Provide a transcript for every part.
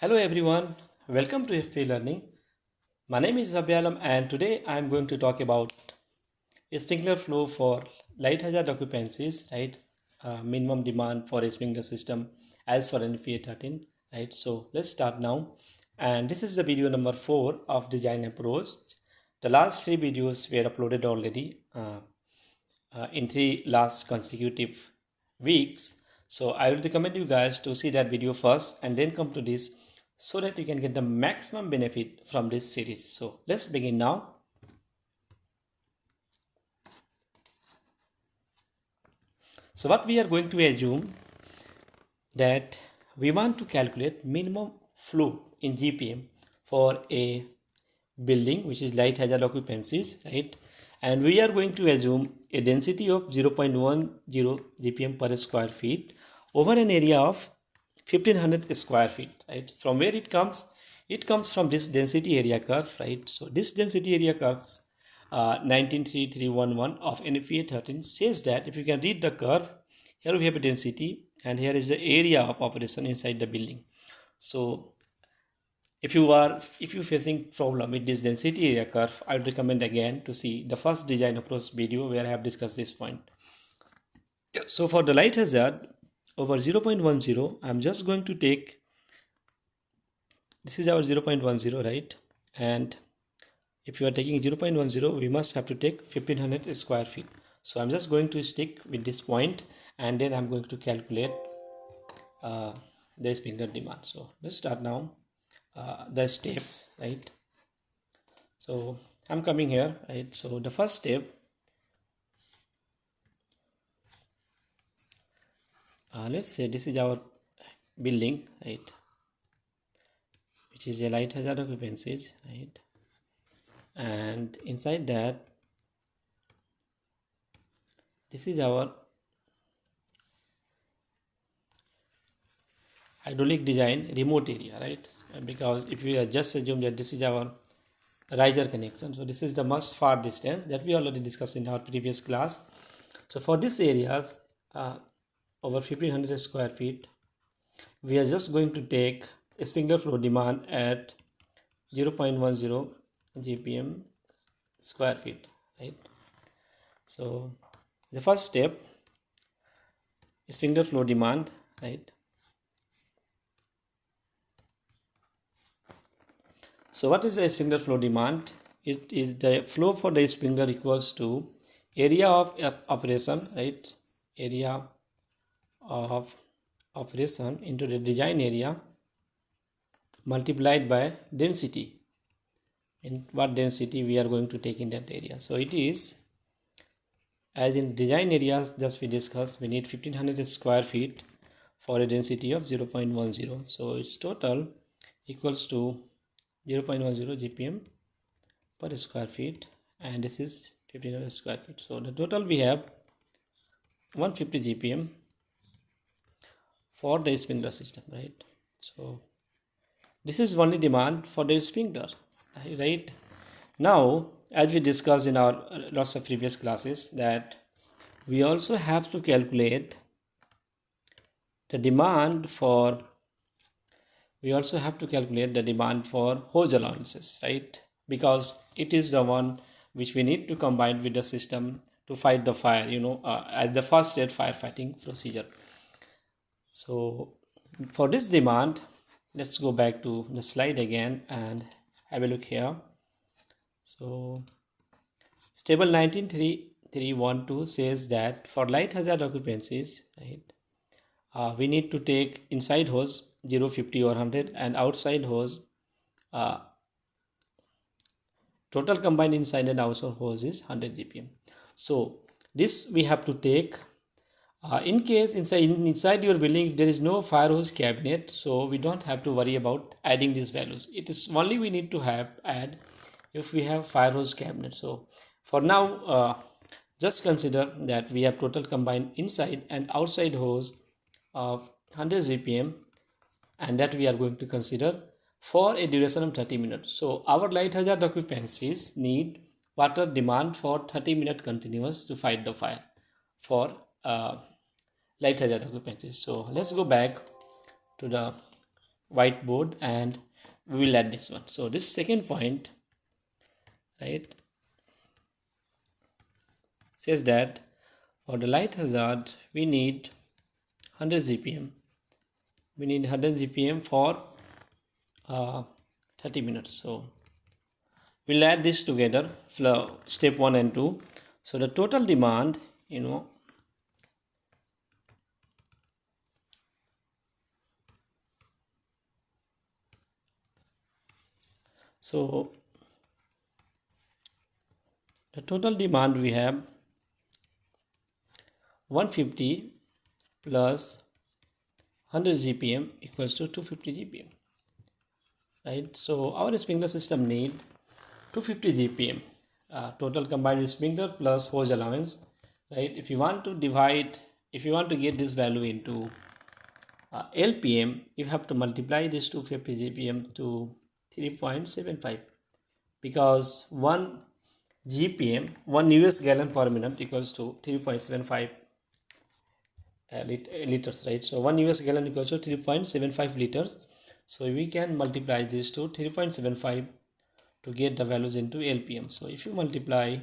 Hello everyone, welcome to FP Learning. My name is Rabi Alam and today I am going to talk about a sprinkler flow for light hazard occupancies, right? Minimum demand for a sprinkler system as for NFPA 13, right? So let's start now. And this is the video number 4 of design approach. The last 3 videos were uploaded already in 3 last consecutive weeks. So I will recommend you guys to see that video first and then come to this so that you can get the maximum benefit from this series. So let's begin now. So what we are going to assume that we want to calculate minimum flow in GPM for a building which is light hazard occupancies, right? And we are going to assume a density of 0.10 GPM per square feet over an area of 1500 square feet, right? From where it comes? It comes from this density area curve, right? So this density area curves 193311 of NFPA 13 says that if you can read the curve, here we have a density and here is the area of operation inside the building. So if you facing problem with this density area curve, I would recommend again to see the first design approach video where I have discussed this point. So for the light hazard over 0.10, I'm just going to take, this is our 0.10, right? And if you are taking 0.10, we must have to take 1500 square feet. So I'm just going to stick with this point and then I'm going to calculate the sprinkler demand. So let's start now the steps, right? So I'm coming here, right? So the first step, let's say this is our building, right, which is a light hazard occupancies, right? And inside that, this is our hydraulic design remote area, right? Because if we just assume that this is our riser connection, so this is the most far distance that we already discussed in our previous class. So for this areas over 1500 square feet, we are just going to take a sprinkler flow demand at 0.10 GPM square feet, right? So the first step, sprinkler flow demand, right? So what is the sprinkler flow demand? It is the flow for the sprinkler equals to area of operation, right? Area of operation into the design area multiplied by density. In what density we are going to take in that area. So it is, as in design areas just we discussed, we need 1500 square feet for a density of 0.10. So its total equals to 0.10 GPM per square feet and this is 1500 square feet. So the total we have 150 GPM for the sprinkler system, right? So this is only demand for the sprinkler, right? Now, as we discussed in our lots of previous classes, that we also have to calculate the demand for hose allowances, right? Because it is the one which we need to combine with the system to fight the fire, as the first aid firefighting procedure. So for this demand, let's go back to the slide again and have a look here. So table 19312 says that for light hazard occupancies, right, we need to take inside hose 0, 50 or 100 and outside hose total combined inside and outside hose is 100 GPM. So this we have to take in case inside your building if there is no fire hose cabinet, so we don't have to worry about adding these values. It is only we need to add if we have fire hose cabinet. So for now just consider that we have total combined inside and outside hose of 100 GPM and that we are going to consider for a duration of 30 minutes. So our light hazard occupancies need water demand for 30 minutes continuous to fight the fire for light hazard occupancies. So let's go back to the whiteboard and we will add this one. So this second point, right, says that for the light hazard we need 100 GPM. We need 100 GPM for 30 minutes. So we'll add this together, step 1 and 2. So the total demand, so the total demand we have 150 plus 100 GPM equals to 250 GPM, right? So our sprinkler system need 250 GPM, total combined sprinkler plus hose allowance, right? If you want to get this value into LPM, you have to multiply this 250 GPM to 3.75, because 1 GPM, 1 US gallon per minute equals to 3.75 liters, right? So 1 US gallon equals to 3.75 liters. So we can multiply this to 3.75 to get the values into LPM. So if you multiply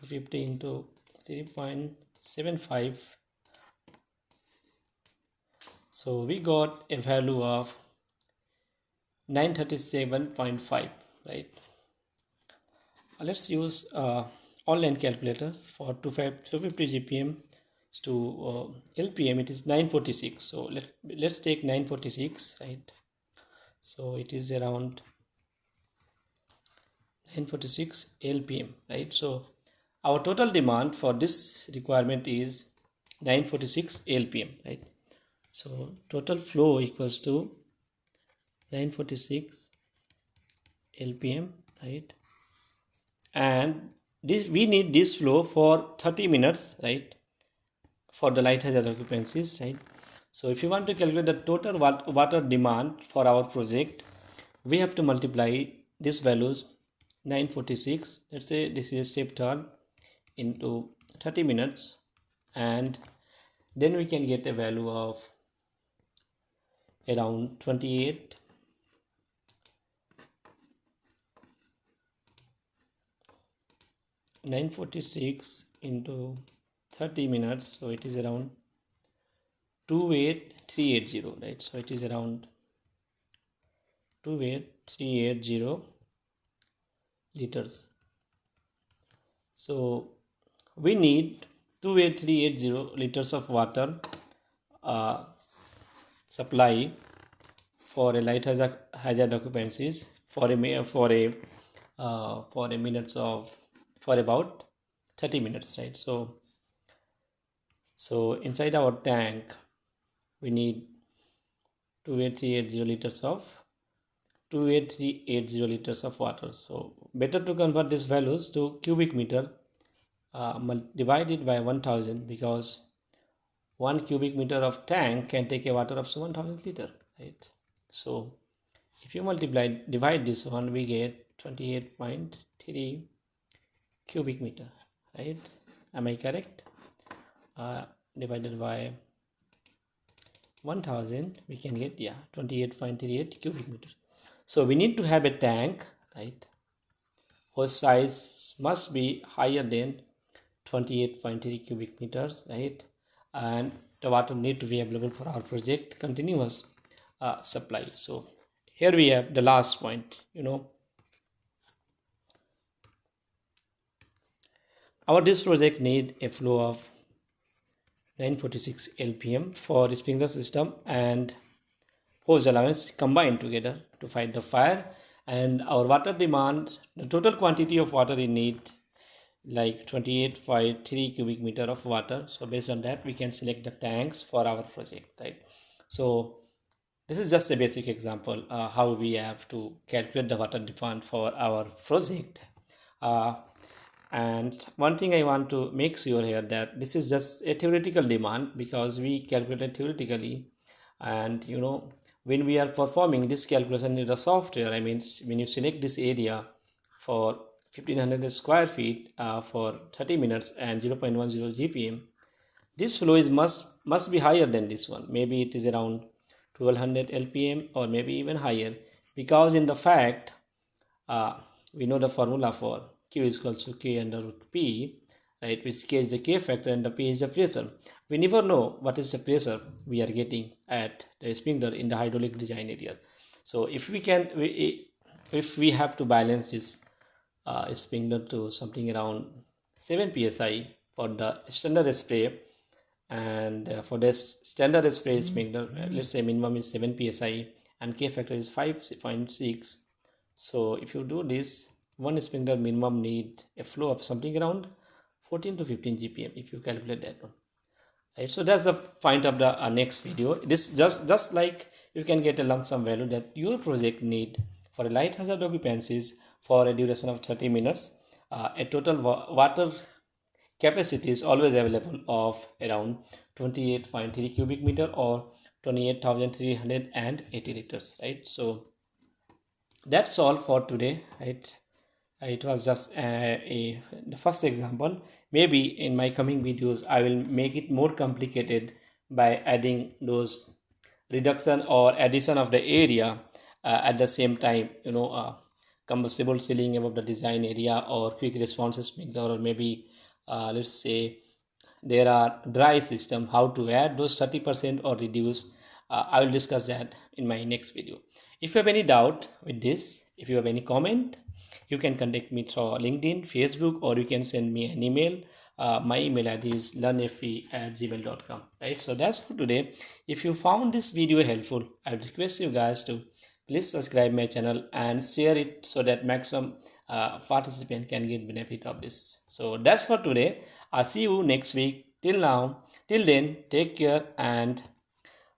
250 into 3.75, so we got a value of 937.5, right? Let's use online calculator for 250 GPM to LPM. It is 946. So let's take 946, right? So it is around 946 LPM, right? So our total demand for this requirement is 946 LPM, right? So total flow equals to 946 LPM, right? And this, we need this flow for 30 minutes, right, for the light hazard occupancies, right? So if you want to calculate the total water demand for our project, we have to multiply these values 946, let's say this is step third, into 30 minutes, and then we can get a value of around 28 946 into 30 minutes, so it is around 28380, right? So it is around 28380 liters. So we need 28380 liters of water supply for a light hazard occupancies for about 30 minutes, right? So inside our tank we need 28380 liters of 28380 liters of water. So better to convert these values to cubic meter, divided by 1000, because 1 cubic meter of tank can take a water of 1000 liter, right? So if you divide this one, we get 28.3 cubic meter, right? Am I correct? Divided by 1000, we can get 28.38 cubic meters. So we need to have a tank, right, whose size must be higher than 28.3 cubic meters, right? And the water need to be available for our project continuous supply. So here we have the last point. Our this project need a flow of 946 LPM for sprinkler system and hose allowance combined together to fight the fire. And our water demand, the total quantity of water we need like 28.3 cubic meter of water. So based on that we can select the tanks for our project, right? So this is just a basic example how we have to calculate the water demand for our project. And one thing I want to make sure here, that this is just a theoretical demand, because we calculate theoretically, and when we are performing this calculation in the software, I mean when you select this area for 1500 square feet for 30 minutes and 0.10 GPM, this flow is must be higher than this one. Maybe it is around 1200 lpm or maybe even higher, because in the fact we know the formula for Q is equal to K under root P, right, which K is the K factor and the P is the pressure. We never know what is the pressure we are getting at the sprinkler in the hydraulic design area. So if we have to balance this sprinkler to something around 7 psi for the standard spray, and for this standard spray sprinkler, let's say minimum is 7 psi and K factor is 5.6. so if you do this, one sprinkler minimum need a flow of something around 14 to 15 GPM if you calculate that one, right? So that's the point of the next video. This just like you can get a lump sum value that your project need for a light hazard occupancies for a duration of 30 minutes. A total water capacity is always available of around 28.3 cubic meter or 28,380 liters, right? So that's all for today, right? It was just the first example. Maybe in my coming videos I will make it more complicated by adding those reduction or addition of the area at the same time, combustible ceiling above the design area or quick response sprinkler, or maybe let's say there are dry system, how to add those 30% or reduce. I will discuss that in my next video. If you have any doubt with this, if you have any comment, you can contact me through LinkedIn, Facebook, or you can send me an email. My email ID is learnfe@gmail.com, right? So that's for today. If you found this video helpful, I would request you guys to please subscribe my channel and share it so that maximum participant can get benefit of this. So that's for today. I'll see you next week. Till then, take care and